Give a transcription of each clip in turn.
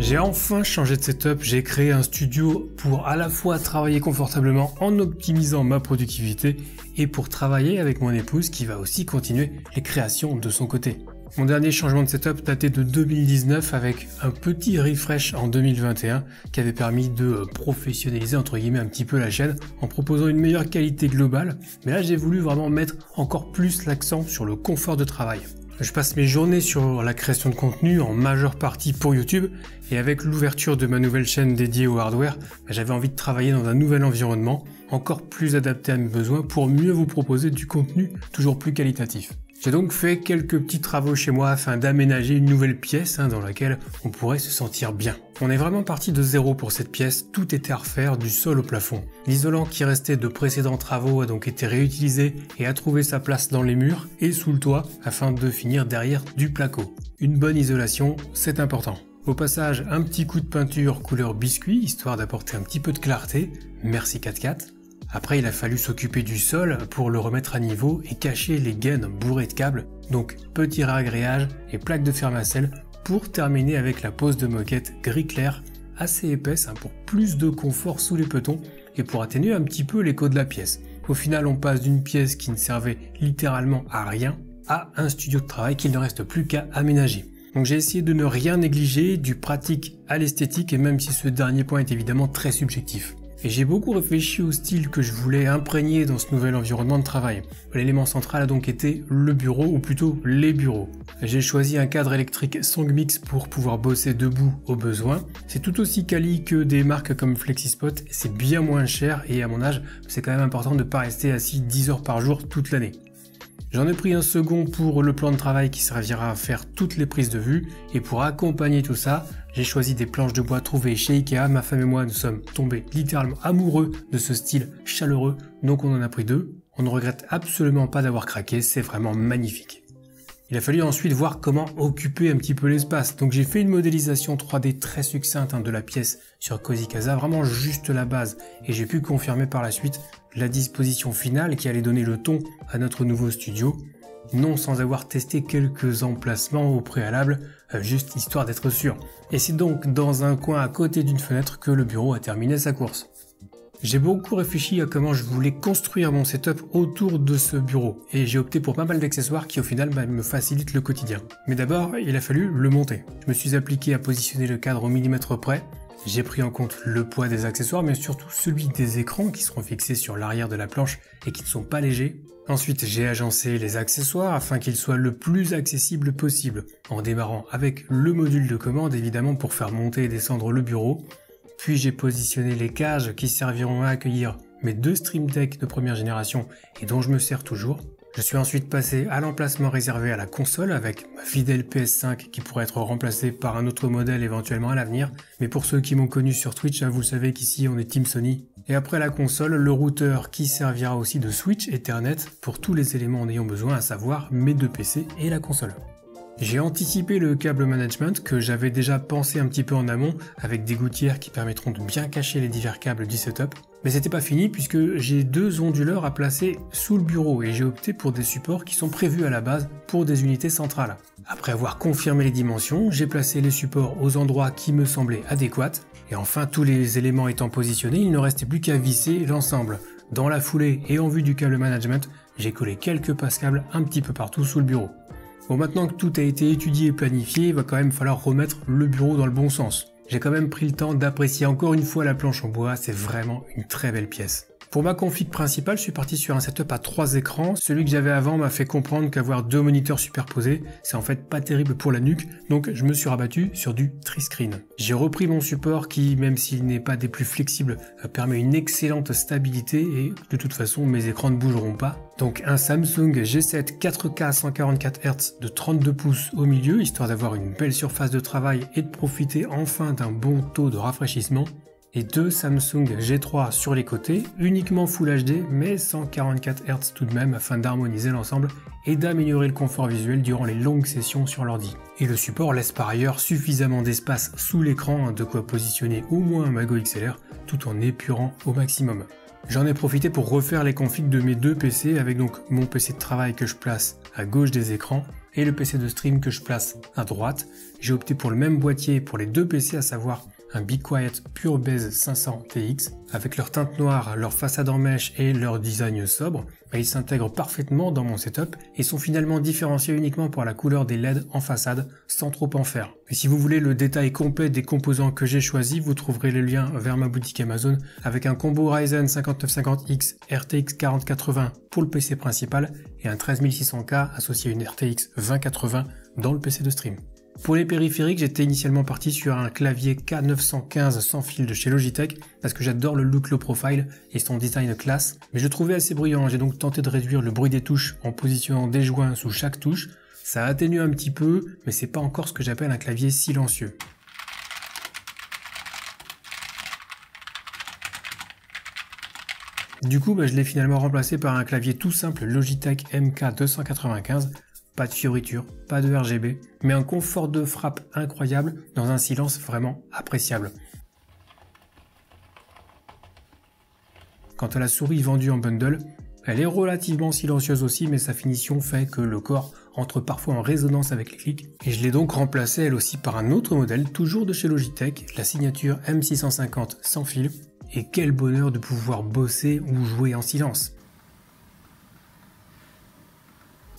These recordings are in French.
J'ai enfin changé de setup, j'ai créé un studio pour à la fois travailler confortablement en optimisant ma productivité et pour travailler avec mon épouse qui va aussi continuer les créations de son côté. Mon dernier changement de setup datait de 2019 avec un petit refresh en 2021 qui avait permis de professionnaliser entre guillemets un petit peu la chaîne en proposant une meilleure qualité globale. Mais là j'ai voulu vraiment mettre encore plus l'accent sur le confort de travail. Je passe mes journées sur la création de contenu en majeure partie pour YouTube et avec l'ouverture de ma nouvelle chaîne dédiée au hardware, j'avais envie de travailler dans un nouvel environnement encore plus adapté à mes besoins pour mieux vous proposer du contenu toujours plus qualitatif. J'ai donc fait quelques petits travaux chez moi afin d'aménager une nouvelle pièce dans laquelle on pourrait se sentir bien. On est vraiment parti de zéro pour cette pièce, tout était à refaire du sol au plafond. L'isolant qui restait de précédents travaux a donc été réutilisé et a trouvé sa place dans les murs et sous le toit afin de finir derrière du placo. Une bonne isolation, c'est important. Au passage, un petit coup de peinture couleur biscuit, histoire d'apporter un petit peu de clarté. Merci 4x4. Après, il a fallu s'occuper du sol pour le remettre à niveau et cacher les gaines bourrées de câbles. Donc, petit réagréage et plaque de fermacelle pour terminer avec la pose de moquette gris clair assez épaisse pour plus de confort sous les petons et pour atténuer un petit peu l'écho de la pièce. Au final, on passe d'une pièce qui ne servait littéralement à rien à un studio de travail qu'il ne reste plus qu'à aménager. Donc j'ai essayé de ne rien négliger, du pratique à l'esthétique et même si ce dernier point est évidemment très subjectif. Et j'ai beaucoup réfléchi au style que je voulais imprégner dans ce nouvel environnement de travail. L'élément central a donc été le bureau, ou plutôt les bureaux. J'ai choisi un cadre électrique Songmix pour pouvoir bosser debout au besoin. C'est tout aussi quali que des marques comme Flexispot, c'est bien moins cher et à mon âge, c'est quand même important de ne pas rester assis 10 heures par jour toute l'année. J'en ai pris un second pour le plan de travail qui servira à faire toutes les prises de vue et pour accompagner tout ça, j'ai choisi des planches de bois trouvées chez Ikea. Ma femme et moi nous sommes tombés littéralement amoureux de ce style chaleureux, donc on en a pris deux. On ne regrette absolument pas d'avoir craqué, c'est vraiment magnifique. Il a fallu ensuite voir comment occuper un petit peu l'espace, donc j'ai fait une modélisation 3D très succincte de la pièce sur Cozy Casa, vraiment juste la base, et j'ai pu confirmer par la suite la disposition finale qui allait donner le ton à notre nouveau studio, non sans avoir testé quelques emplacements au préalable, juste histoire d'être sûr. Et c'est donc dans un coin à côté d'une fenêtre que le bureau a terminé sa course. J'ai beaucoup réfléchi à comment je voulais construire mon setup autour de ce bureau et j'ai opté pour pas mal d'accessoires qui au final me facilitent le quotidien. Mais d'abord, il a fallu le monter. Je me suis appliqué à positionner le cadre au millimètre près. J'ai pris en compte le poids des accessoires mais surtout celui des écrans qui seront fixés sur l'arrière de la planche et qui ne sont pas légers. Ensuite, j'ai agencé les accessoires afin qu'ils soient le plus accessibles possible en démarrant avec le module de commande évidemment pour faire monter et descendre le bureau. Puis j'ai positionné les cages qui serviront à accueillir mes deux Stream Deck de première génération et dont je me sers toujours. Je suis ensuite passé à l'emplacement réservé à la console avec ma fidèle PS5 qui pourrait être remplacée par un autre modèle éventuellement à l'avenir. Mais pour ceux qui m'ont connu sur Twitch, vous le savez qu'ici on est Team Sony. Et après la console, le routeur qui servira aussi de switch Ethernet pour tous les éléments en ayant besoin, à savoir mes deux PC et la console. J'ai anticipé le câble management que j'avais déjà pensé un petit peu en amont avec des gouttières qui permettront de bien cacher les divers câbles du setup. Mais c'était pas fini puisque j'ai deux onduleurs à placer sous le bureau et j'ai opté pour des supports qui sont prévus à la base pour des unités centrales. Après avoir confirmé les dimensions, j'ai placé les supports aux endroits qui me semblaient adéquats. Et enfin, tous les éléments étant positionnés, il ne restait plus qu'à visser l'ensemble. Dans la foulée et en vue du câble management, j'ai collé quelques passes-câbles un petit peu partout sous le bureau. Bon, maintenant que tout a été étudié et planifié, il va quand même falloir remettre le bureau dans le bon sens. J'ai quand même pris le temps d'apprécier encore une fois la planche en bois, c'est vraiment une très belle pièce. Pour ma config principale, je suis parti sur un setup à 3 écrans. Celui que j'avais avant m'a fait comprendre qu'avoir 2 moniteurs superposés, c'est en fait pas terrible pour la nuque, donc je me suis rabattu sur du tri-screen. J'ai repris mon support qui, même s'il n'est pas des plus flexibles, permet une excellente stabilité et de toute façon mes écrans ne bougeront pas. Donc un Samsung G7 4K 144 Hz de 32 pouces au milieu, histoire d'avoir une belle surface de travail et de profiter enfin d'un bon taux de rafraîchissement. Et deux Samsung G3 sur les côtés, uniquement Full HD, mais 144 Hz tout de même afin d'harmoniser l'ensemble et d'améliorer le confort visuel durant les longues sessions sur l'ordi. Et le support laisse par ailleurs suffisamment d'espace sous l'écran, de quoi positionner au moins un Mago XLR tout en épurant au maximum. J'en ai profité pour refaire les configs de mes deux PC avec donc mon PC de travail que je place à gauche des écrans et le PC de stream que je place à droite. J'ai opté pour le même boîtier pour les deux PC, à savoir un Be Quiet PureBase 500 TX. Avec leur teinte noire, leur façade en mèche et leur design sobre, ils s'intègrent parfaitement dans mon setup et sont finalement différenciés uniquement par la couleur des LED en façade, sans trop en faire. Et si vous voulez le détail complet des composants que j'ai choisis, vous trouverez le lien vers ma boutique Amazon avec un combo Ryzen 5950X RTX 4080 pour le PC principal et un 13600K associé à une RTX 2080 dans le PC de stream. Pour les périphériques, j'étais initialement parti sur un clavier K915 sans fil de chez Logitech parce que j'adore le look low profile et son design classe, mais je le trouvais assez bruyant. J'ai donc tenté de réduire le bruit des touches en positionnant des joints sous chaque touche. Ça atténue un petit peu, mais c'est pas encore ce que j'appelle un clavier silencieux. Du coup, je l'ai finalement remplacé par un clavier tout simple Logitech MK295. Pas de fioritures, pas de RGB, mais un confort de frappe incroyable dans un silence vraiment appréciable. Quant à la souris vendue en bundle, elle est relativement silencieuse aussi, mais sa finition fait que le corps entre parfois en résonance avec les clics, et je l'ai donc remplacée elle aussi par un autre modèle, toujours de chez Logitech, la signature M650 sans fil, et quel bonheur de pouvoir bosser ou jouer en silence.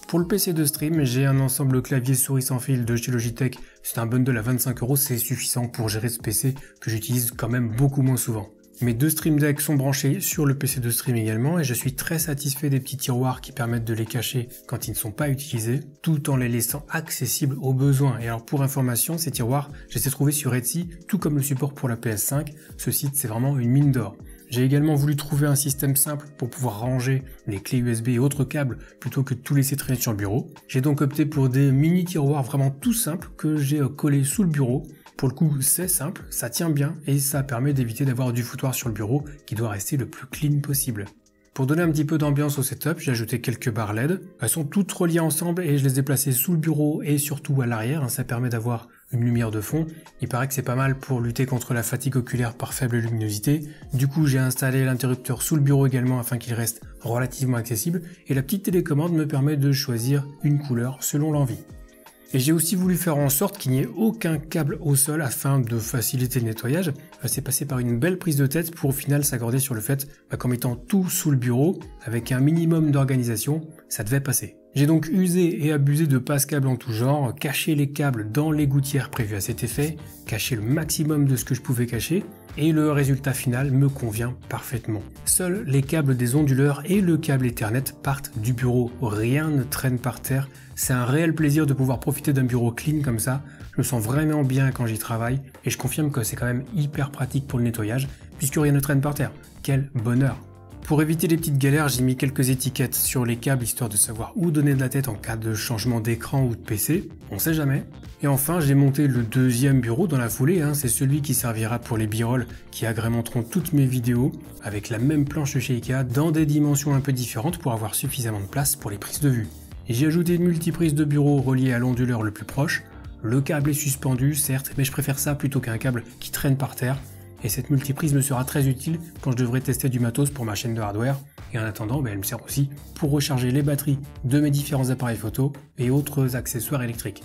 Pour le PC de stream, j'ai un ensemble clavier souris sans fil de chez Logitech. C'est un bundle à 25 €, c'est suffisant pour gérer ce PC que j'utilise quand même beaucoup moins souvent. Mes deux Stream Deck sont branchés sur le PC de stream également et je suis très satisfait des petits tiroirs qui permettent de les cacher quand ils ne sont pas utilisés, tout en les laissant accessibles aux besoins. Et alors pour information, ces tiroirs, je les ai trouvés sur Etsy, tout comme le support pour la PS5. Ce site, c'est vraiment une mine d'or. J'ai également voulu trouver un système simple pour pouvoir ranger les clés USB et autres câbles plutôt que de tout laisser traîner sur le bureau. J'ai donc opté pour des mini tiroirs vraiment tout simples que j'ai collés sous le bureau. Pour le coup, c'est simple, ça tient bien et ça permet d'éviter d'avoir du foutoir sur le bureau qui doit rester le plus clean possible. Pour donner un petit peu d'ambiance au setup, j'ai ajouté quelques barres LED. Elles sont toutes reliées ensemble et je les ai placées sous le bureau et surtout à l'arrière. Ça permet d'avoir une lumière de fond. Il paraît que c'est pas mal pour lutter contre la fatigue oculaire par faible luminosité. Du coup, j'ai installé l'interrupteur sous le bureau également afin qu'il reste relativement accessible. Et la petite télécommande me permet de choisir une couleur selon l'envie. Et j'ai aussi voulu faire en sorte qu'il n'y ait aucun câble au sol afin de faciliter le nettoyage. C'est passé par une belle prise de tête pour au final s'accorder sur le fait qu'en mettant tout sous le bureau, avec un minimum d'organisation, ça devait passer. J'ai donc usé et abusé de passe-câbles en tout genre, caché les câbles dans les gouttières prévues à cet effet, caché le maximum de ce que je pouvais cacher, et le résultat final me convient parfaitement. Seuls les câbles des onduleurs et le câble Ethernet partent du bureau, rien ne traîne par terre. C'est un réel plaisir de pouvoir profiter d'un bureau clean comme ça, je me sens vraiment bien quand j'y travaille, et je confirme que c'est quand même hyper pratique pour le nettoyage, puisque rien ne traîne par terre. Quel bonheur! Pour éviter les petites galères, j'ai mis quelques étiquettes sur les câbles histoire de savoir où donner de la tête en cas de changement d'écran ou de PC, on sait jamais. Et enfin, j'ai monté le deuxième bureau dans la foulée, c'est celui qui servira pour les b-rolls qui agrémenteront toutes mes vidéos, avec la même planche de chez Ikea dans des dimensions un peu différentes pour avoir suffisamment de place pour les prises de vue. Et j'ai ajouté une multiprise de bureau reliée à l'onduleur le plus proche. Le câble est suspendu, certes, mais je préfère ça plutôt qu'un câble qui traîne par terre. Et cette multiprise me sera très utile quand je devrai tester du matos pour ma chaîne de hardware. Et en attendant, elle me sert aussi pour recharger les batteries de mes différents appareils photo et autres accessoires électriques.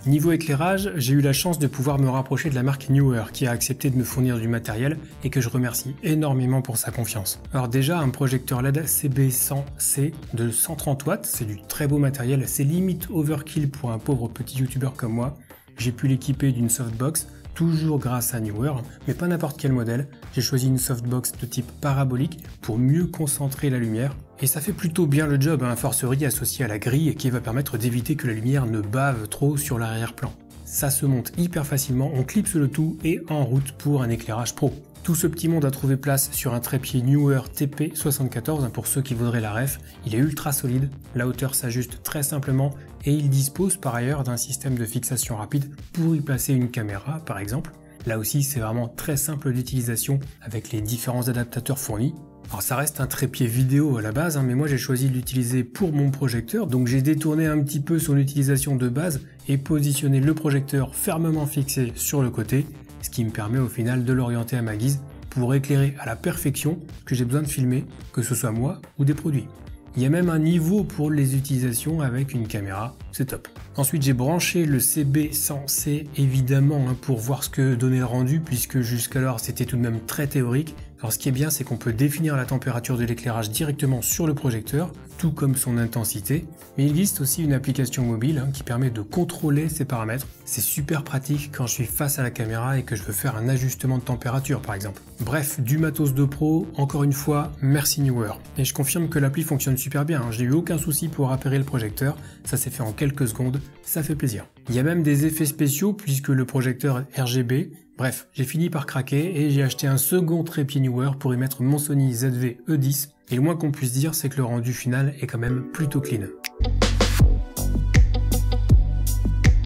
Niveau éclairage, j'ai eu la chance de pouvoir me rapprocher de la marque Neewer qui a accepté de me fournir du matériel et que je remercie énormément pour sa confiance. Alors déjà, un projecteur LED CB100C de 130 watts, c'est du très beau matériel, c'est limite overkill pour un pauvre petit youtubeur comme moi. J'ai pu l'équiper d'une softbox, toujours grâce à Neewer, mais pas n'importe quel modèle. J'ai choisi une softbox de type parabolique pour mieux concentrer la lumière. Et ça fait plutôt bien le job, forcerie associé à la grille qui va permettre d'éviter que la lumière ne bave trop sur l'arrière-plan. Ça se monte hyper facilement, on clipse le tout et en route pour un éclairage pro. Tout ce petit monde a trouvé place sur un trépied Neewer TP74 pour ceux qui voudraient la ref. Il est ultra solide, la hauteur s'ajuste très simplement et il dispose par ailleurs d'un système de fixation rapide pour y placer une caméra par exemple. Là aussi c'est vraiment très simple d'utilisation avec les différents adaptateurs fournis. Alors ça reste un trépied vidéo à la base, mais moi j'ai choisi de l'utiliser pour mon projecteur, donc j'ai détourné un petit peu son utilisation de base et positionné le projecteur fermement fixé sur le côté, ce qui me permet au final de l'orienter à ma guise pour éclairer à la perfection que j'ai besoin de filmer, que ce soit moi ou des produits. Il y a même un niveau pour les utilisations avec une caméra, c'est top. Ensuite j'ai branché le CB100C évidemment pour voir ce que donnait le rendu puisque jusqu'alors c'était tout de même très théorique. Alors ce qui est bien c'est qu'on peut définir la température de l'éclairage directement sur le projecteur, tout comme son intensité. Mais il existe aussi une application mobile qui permet de contrôler ces paramètres. C'est super pratique quand je suis face à la caméra et que je veux faire un ajustement de température par exemple. Bref, du matos de pro, encore une fois, merci Neewer. Et je confirme que l'appli fonctionne super bien, j'ai eu aucun souci pour appairer le projecteur, ça s'est fait en quelques secondes, ça fait plaisir. Il y a même des effets spéciaux puisque le projecteur est RGB. Bref, j'ai fini par craquer et j'ai acheté un second trépied Neewer pour y mettre mon Sony ZV-E10 et le moins qu'on puisse dire c'est que le rendu final est quand même plutôt clean.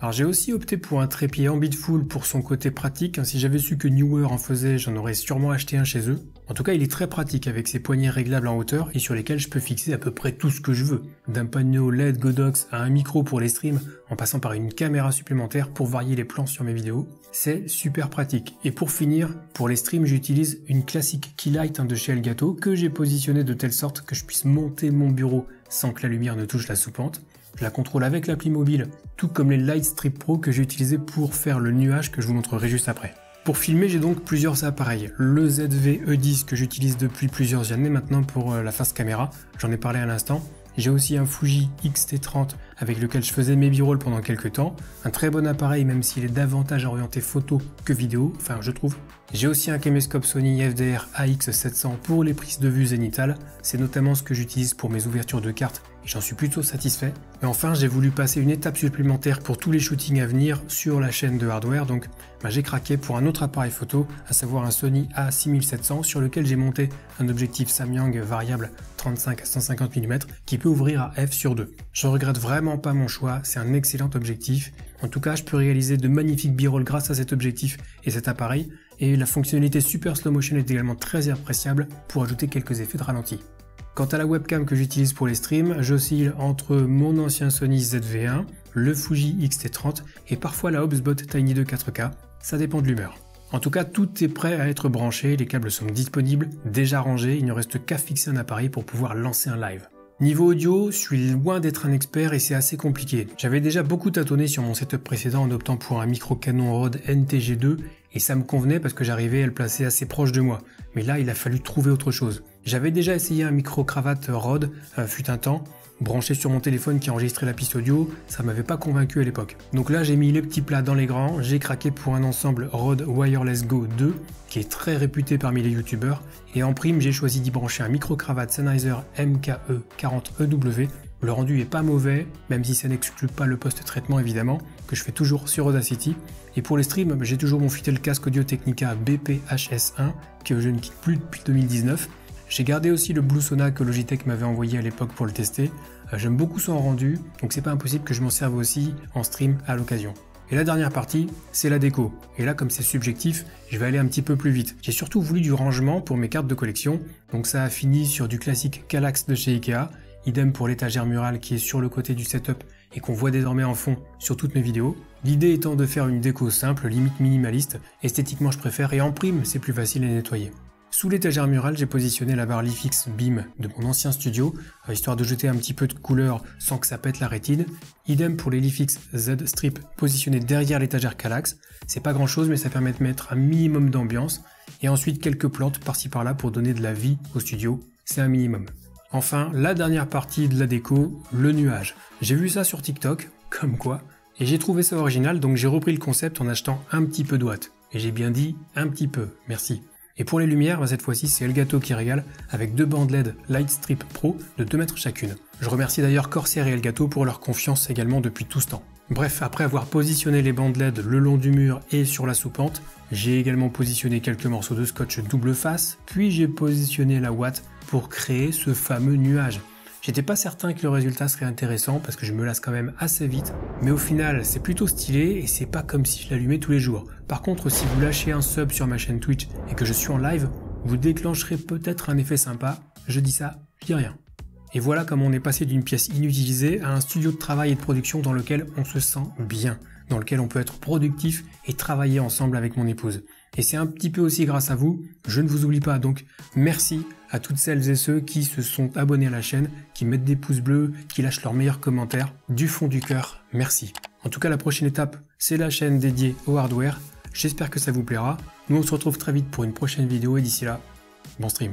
Alors j'ai aussi opté pour un trépied Ambitful pour son côté pratique, si j'avais su que Neewer en faisait, j'en aurais sûrement acheté un chez eux. En tout cas il est très pratique avec ses poignées réglables en hauteur et sur lesquelles je peux fixer à peu près tout ce que je veux. D'un panneau LED Godox à un micro pour les streams, en passant par une caméra supplémentaire pour varier les plans sur mes vidéos, c'est super pratique. Et pour finir, pour les streams j'utilise une classique Keylight de chez Elgato que j'ai positionnée de telle sorte que je puisse monter mon bureau sans que la lumière ne touche la soupente. Je la contrôle avec l'appli mobile, tout comme les Lightstrip Pro que j'ai utilisé pour faire le nuage que je vous montrerai juste après. Pour filmer, j'ai donc plusieurs appareils. Le ZV-E10 que j'utilise depuis plusieurs années maintenant pour la face caméra, j'en ai parlé à l'instant. J'ai aussi un Fuji X-T30 avec lequel je faisais mes b-rolls pendant quelques temps. Un très bon appareil même s'il est davantage orienté photo que vidéo, enfin je trouve. J'ai aussi un caméscope Sony FDR AX700 pour les prises de vue zénitales. C'est notamment ce que j'utilise pour mes ouvertures de cartes et j'en suis plutôt satisfait. Et enfin j'ai voulu passer une étape supplémentaire pour tous les shootings à venir sur la chaîne de hardware. Donc j'ai craqué pour un autre appareil photo, à savoir un Sony A6700 sur lequel j'ai monté un objectif Samyang variable 35 à 150 mm qui peut ouvrir à f/2. Je regrette vraiment pas mon choix, c'est un excellent objectif. En tout cas, je peux réaliser de magnifiques b-rolls grâce à cet objectif et cet appareil. Et la fonctionnalité Super Slow Motion est également très appréciable pour ajouter quelques effets de ralenti. Quant à la webcam que j'utilise pour les streams, j'oscille entre mon ancien Sony ZV-1, le Fuji X-T30 et parfois la Hubspot Tiny 2 4K, ça dépend de l'humeur. En tout cas, tout est prêt à être branché, les câbles sont disponibles, déjà rangés, il ne reste qu'à fixer un appareil pour pouvoir lancer un live. Niveau audio, je suis loin d'être un expert et c'est assez compliqué. J'avais déjà beaucoup tâtonné sur mon setup précédent en optant pour un micro Canon Rode NTG2 et ça me convenait parce que j'arrivais à le placer assez proche de moi. Mais là, il a fallu trouver autre chose. J'avais déjà essayé un micro cravate Rode, fut un temps, branché sur mon téléphone qui enregistrait la piste audio, ça m'avait pas convaincu à l'époque. Donc là j'ai mis les petits plats dans les grands, j'ai craqué pour un ensemble Rode Wireless Go 2 qui est très réputé parmi les youtubeurs et en prime j'ai choisi d'y brancher un micro cravate Sennheiser MKE40EW. Le rendu est pas mauvais, même si ça n'exclut pas le post-traitement évidemment, que je fais toujours sur Audacity. Et pour les streams, j'ai toujours mon fidèle casque Audio Technica BPHS1 que je ne quitte plus depuis 2019. J'ai gardé aussi le Bluesona que Logitech m'avait envoyé à l'époque pour le tester. J'aime beaucoup son rendu, donc c'est pas impossible que je m'en serve aussi en stream à l'occasion. Et la dernière partie, c'est la déco. Et là, comme c'est subjectif, je vais aller un petit peu plus vite. J'ai surtout voulu du rangement pour mes cartes de collection, donc ça a fini sur du classique Kallax de chez Ikea. Idem pour l'étagère murale qui est sur le côté du setup et qu'on voit désormais en fond sur toutes mes vidéos. L'idée étant de faire une déco simple, limite minimaliste. Esthétiquement, je préfère et en prime, c'est plus facile à nettoyer. Sous l'étagère murale, j'ai positionné la barre Lifix Beam de mon ancien studio, histoire de jeter un petit peu de couleur sans que ça pète la rétine. Idem pour les Lifix Z Strip positionnés derrière l'étagère Kallax. C'est pas grand chose mais ça permet de mettre un minimum d'ambiance. Et ensuite quelques plantes par-ci par-là pour donner de la vie au studio, c'est un minimum. Enfin, la dernière partie de la déco, le nuage. J'ai vu ça sur TikTok, comme quoi, et j'ai trouvé ça original donc j'ai repris le concept en achetant un petit peu de watts. Et j'ai bien dit un petit peu, merci. Et pour les lumières, cette fois-ci c'est Elgato qui régale avec deux bandes LED Lightstrip Pro de 2 mètres chacune. Je remercie d'ailleurs Corsair et Elgato pour leur confiance également depuis tout ce temps. Bref, après avoir positionné les bandes LED le long du mur et sur la soupente, j'ai également positionné quelques morceaux de scotch double face, puis j'ai positionné la ouate pour créer ce fameux nuage. J'étais pas certain que le résultat serait intéressant parce que je me lasse quand même assez vite, mais au final c'est plutôt stylé et c'est pas comme si je l'allumais tous les jours. Par contre, si vous lâchez un sub sur ma chaîne Twitch et que je suis en live, vous déclencherez peut-être un effet sympa. Je dis ça, je dis rien. Et voilà comme on est passé d'une pièce inutilisée à un studio de travail et de production dans lequel on se sent bien, dans lequel on peut être productif et travailler ensemble avec mon épouse. Et c'est un petit peu aussi grâce à vous, je ne vous oublie pas, donc merci à toutes celles et ceux qui se sont abonnés à la chaîne, qui mettent des pouces bleus, qui lâchent leurs meilleurs commentaires. Du fond du cœur, merci. En tout cas, la prochaine étape, c'est la chaîne dédiée au hardware. J'espère que ça vous plaira. Nous, on se retrouve très vite pour une prochaine vidéo et d'ici là, bon stream.